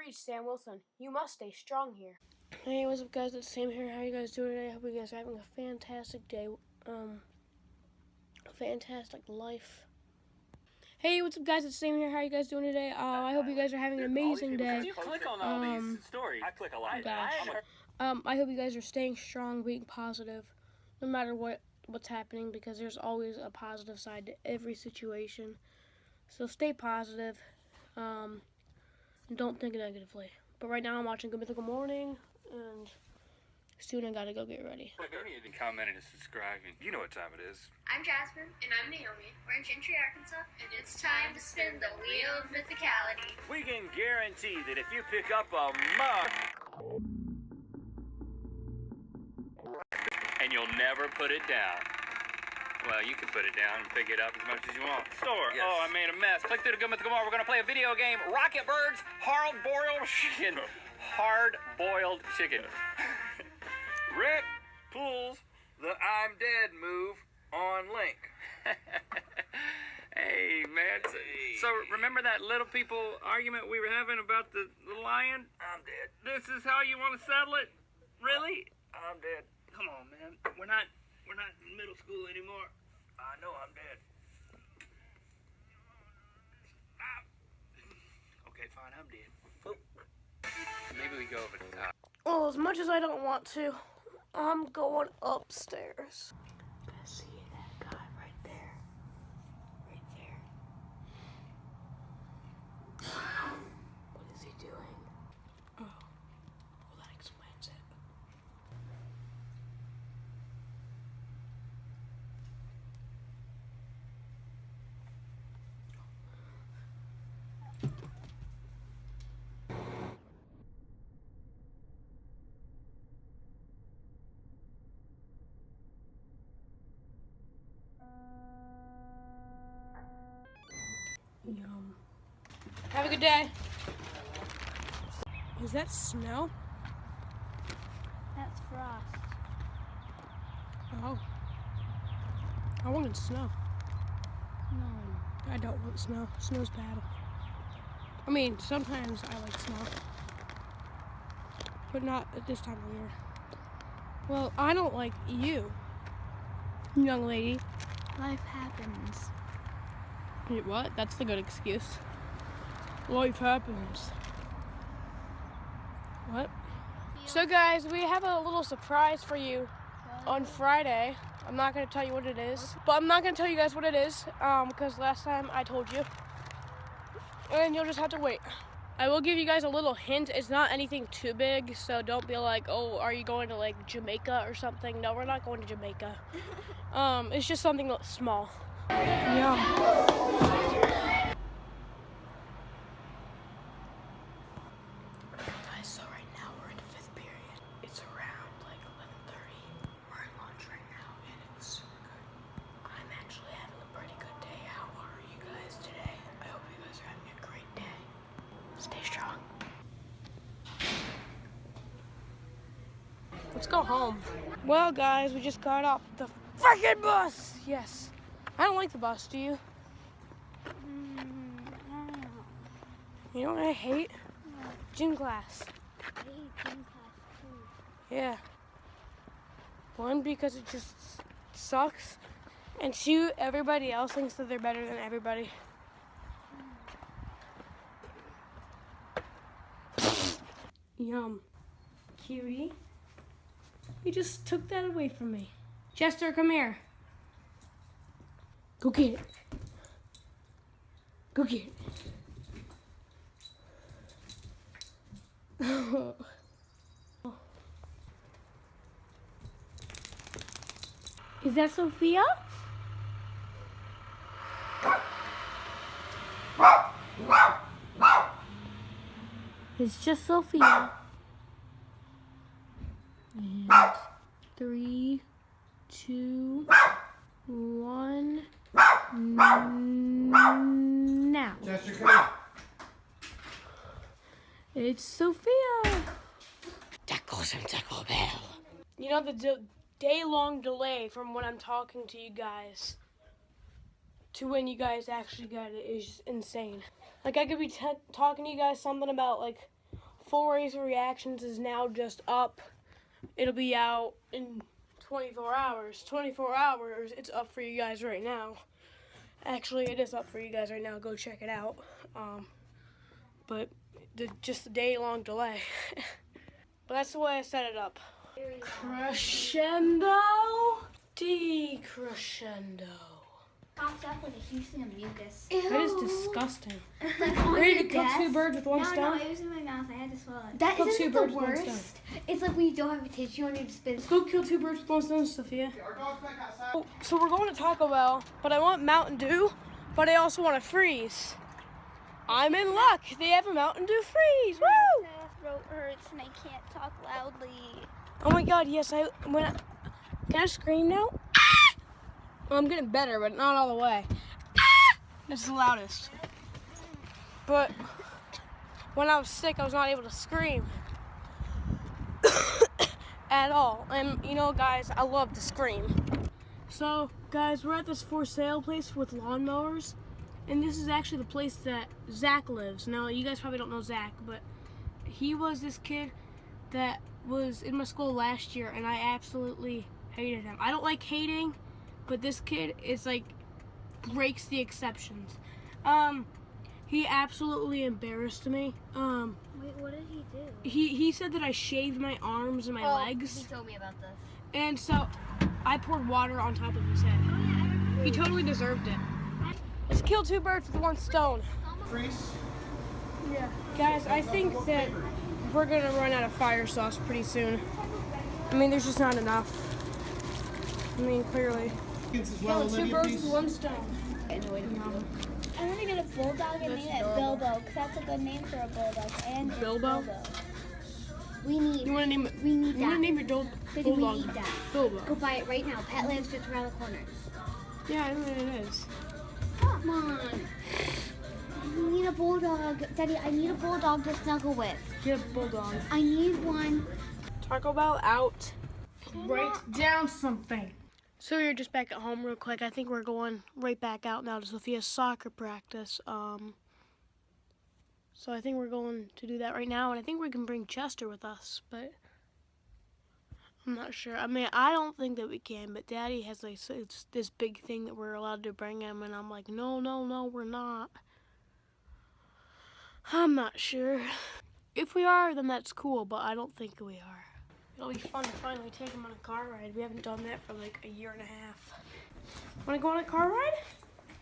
reached, Sam Wilson. You must stay strong here. Hey, what's up, guys? It's Sam here. How you guys doing today? I hope you guys are having a fantastic day. Fantastic life. Hey, what's up, guys? It's Sam here. How you guys doing today? I hope you guys are having an amazing day. You click on all these stories. I click a lot. I hope you guys are staying strong, being positive, no matter what's happening, because there's always a positive side to every situation. So stay positive, and don't think negatively. But right now I'm watching Good Mythical Morning, and soon I gotta go get ready. Commenting and subscribing. You know what time it is. I'm Jasmine. And I'm Naomi. We're in Gentry, Arkansas. And it's time to spin the wheel of mythicality. We can guarantee that if you pick up a mark and you'll never put it down. Well, you can put it down and pick it up as much as you want. Store. Yes. Oh, I made a mess. Click through the Good Mythical Morning. We're going to play a video game. Rocket Birds, hard-boiled chicken. Hard-boiled chicken. Rick pulls the I'm dead move on Link. Hey, man. So remember that little people argument we were having about the lion? I'm dead. This is how you want to settle it? Really? I'm dead. Come on, man. We're not in middle school anymore. I know I'm dead. Okay, fine, I'm dead. Oh. Maybe we go over the top. Well, as much as I don't want to, I'm going upstairs. I see that guy right there. Right there. What is he doing? Oh, well, that explains it. Yum. Have a good day. Is that snow? That's frost. Oh. I wanted snow. No. I don't want snow. Snow's bad. I mean, sometimes I like snow. But not at this time of year. Well, I don't like you, young lady. Life happens. Wait, what? That's the good excuse. Life happens. What? So guys, we have a little surprise for you on Friday. I'm not going to tell you what it is. But I'm not going to tell you guys what it is, because last time I told you. And you'll just have to wait. I will give you guys a little hint. It's not anything too big, so don't be like, oh, are you going to like Jamaica or something? No, we're not going to Jamaica. It's just something small. Yeah. Guys, so right now we're in the 5th period. It's around like 11:30. We're in lunch right now, and it was super good. I'm actually having a pretty good day. How are you guys today? I hope you guys are having a great day. Stay strong. Let's go home. Well, guys, we just got off the freaking bus. Yes. I don't like the bus, do you? I don't know. You know what I hate? Gym class. I hate gym class too. Yeah. 1, because it just sucks. And 2, everybody else thinks that they're better than everybody. Yum. Cutie. You just took that away from me. Chester, come here. Go get it. Go get it. Is that Sophia? It's just Sophia. And 3, 2, 1. Now. Chester, come here. It's Sophia. Tackles and Taco Bell. You know the day-long delay from when I'm talking to you guys to when you guys actually get it is insane. Like I could be talking to you guys something about like Full Racer Reactions is now just up. It'll be out in 24 hours. 24 hours, it's up for you guys right now. Actually, it is up for you guys right now. Go check it out. But just a day-long delay. But that's the way I set it up. Crescendo, decrescendo. Popped up with a huge thing of mucus. That is disgusting. Like on Ready your to kill desk? 2 birds with 1 stone? No, it was in my mouth. I had to swallow it. Kill two Isn't it birds the with 1 stone. worst? It's like when you don't have a tissue on your spit. Let's go kill 2 birds with 1 stone, Sophia. So we're going to Taco Bell, but I want Mountain Dew, but I also want a freeze. I'm in luck. They have a Mountain Dew freeze. Woo! My throat hurts and I can't talk loudly. Oh my God, yes. Can I scream now? Well, I'm getting better, but not all the way. That's the loudest. But when I was sick, I was not able to scream at all. And you know, guys, I love to scream. So, guys, we're at this for sale place with lawnmowers, and this is actually the place that Zach lives. Now, you guys probably don't know Zach, but he was this kid that was in my school last year, and I absolutely hated him. I don't like hating, but this kid is like breaks the exceptions. He absolutely embarrassed me. Wait, what did he do? He said that I shaved my arms and my legs. He told me about this. And so I poured water on top of his head. He totally deserved it. Let's kill 2 birds with 1 stone. Freeze. Yeah. Guys, I think that we're gonna run out of fire sauce pretty soon. I mean, there's just not enough. I mean, clearly. Well, Kill 2 birds with 1 stone. I'm gonna get a bulldog and name it Bilbo, because that's a good name for a bulldog. And it's Bilbo? We need. You wanna name it? We need You wanna that. name your But we bulldog? need that. Bilbo. Go buy it right now. Petland's just around the corner. Yeah, I know what it is. Come on. I need a bulldog. Daddy, I need a bulldog to snuggle with. Get a bulldog. I need one. Taco Bell out. Write down something. So we're just back at home real quick. I think we're going right back out now to Sophia's soccer practice. So I think we're going to do that right now, and I think we can bring Chester with us, but I'm not sure. I mean, I don't think that we can, but Daddy has like it's this big thing that we're allowed to bring him, and I'm like, no, we're not. I'm not sure. If we are, then that's cool, but I don't think we are. It'll be fun to finally take him on a car ride. We haven't done that for like a year and a half. Want to go on a car ride?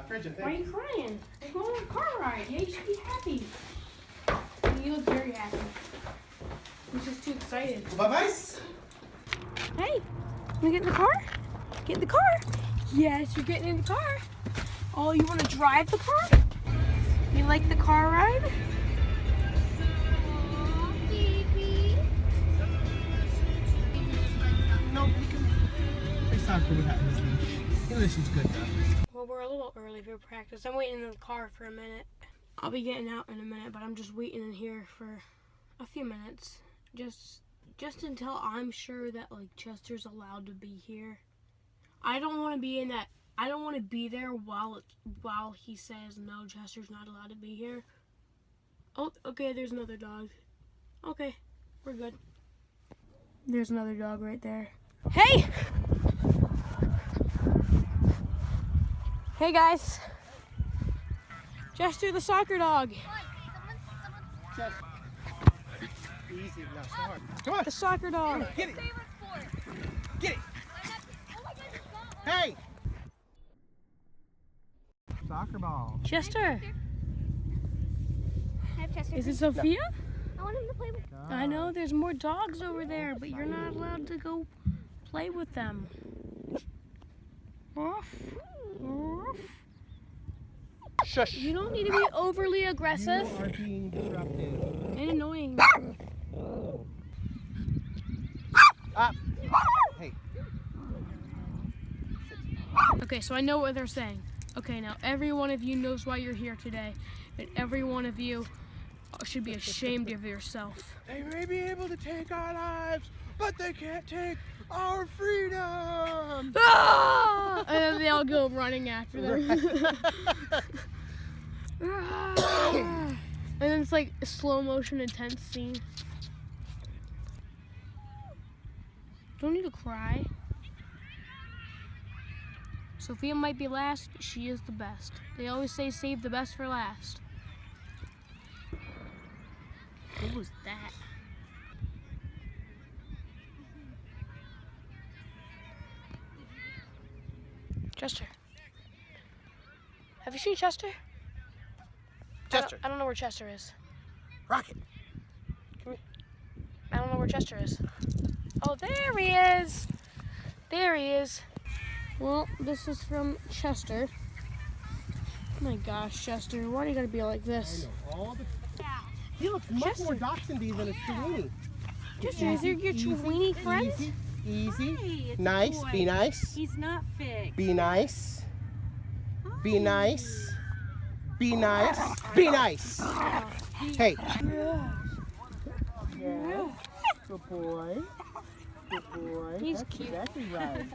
Why are you crying? We're going on a car ride. Yeah, you should be happy. You look very happy. He's just too excited. Bye-bye. Hey, want to get in the car? Get in the car. Yes, you're getting in the car. Oh, you want to drive the car? You like the car ride? Baby. No, we can. It's not good without his leash. His leash is good though. Well, we're a little early for practice. I'm waiting in the car for a minute. I'll be getting out in a minute, but I'm just waiting in here for a few minutes. Just until I'm sure that like Chester's allowed to be here. I don't want to be in that. I don't want to be there while he says no, Chester's not allowed to be here. Oh, okay, there's another dog. Okay, we're good. There's another dog right there. Hey! Hey guys. Chester the soccer dog. Easy, no, so hard. Come on. The soccer dog. Get it. Get it. Hey. Soccer ball. Chester. I have Chester. Is it Sophia? I want him to play with. I know there's more dogs over there, but you're not allowed to go play with them. Ruff. Ruff. Shush. You don't need to be overly aggressive You are being disruptive. and annoying. Hey. Okay, so I know what they're saying. Okay, now every one of you knows why you're here today, and every one of you should be ashamed of yourself. They may be able to take our lives, but they can't take our freedom. Ah! And then they all go running after them. And then it's like a slow motion, intense scene. Don't need to cry. Sophia might be last, but she is the best. They always say save the best for last. What was that? Chester. Have you seen Chester? Chester. I don't know where Chester is. Rocket. I don't know where Chester is. Oh, there he is. There he is. Well, this is from Chester. Oh my gosh, Chester, why do you gotta be like this? I know all the. He looks much more dachshundy than a Chiweenie. Chester, is there your Chiweenie friend? Easy. Hi, it's a Nice. boy. Be nice. He's not fixed. Be nice. Be nice. Be nice. Be nice. Hey. Yeah. Good boy. Good boy. He's That's cute. exactly right.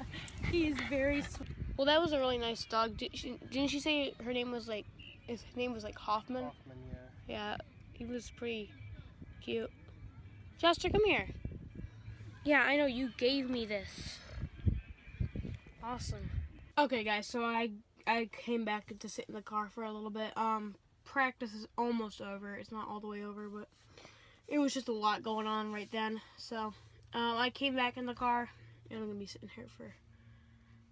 He's very sweet. Well, that was a really nice dog. Didn't she say her name was like, his name was like Hoffman? Hoffman, yeah. Yeah, he was pretty cute. Chester, come here. Yeah, I know, you gave me this. Awesome. Okay, guys, so I came back to sit in the car for a little bit. Practice is almost over. It's not all the way over, but it was just a lot going on right then. So, I came back in the car, and I'm going to be sitting here for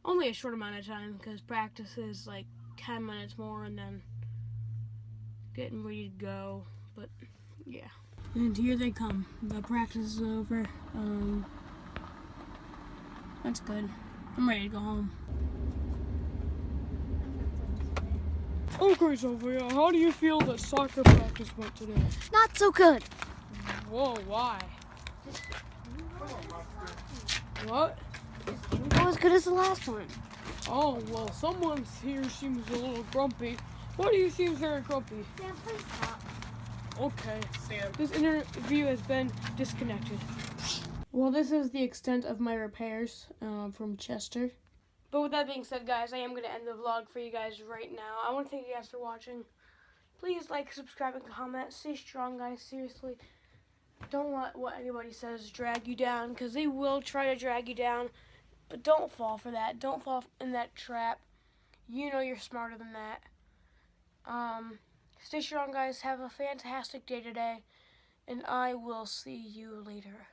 only a short amount of time, because practice is like 10 minutes more, and then getting ready to go, but yeah. And here they come. The practice is over. That's good. I'm ready to go home. Okay, Sophia, how do you feel that soccer practice went today? Not so good. Whoa, why? What? Not as good as the last one. Oh, well, someone here seems a little grumpy. Why do you seem very grumpy? Yeah, please stop. Okay. Sam. This interview has been disconnected. Well, this is the extent of my repairs from Chester. But with that being said, guys, I am going to end the vlog for you guys right now. I want to thank you guys for watching. Please like, subscribe, and comment. Stay strong, guys. Seriously. Don't let what anybody says drag you down, because they will try to drag you down. But don't fall for that. Don't fall in that trap. You know you're smarter than that. Stay strong, guys. Have a fantastic day today. And I will see you later.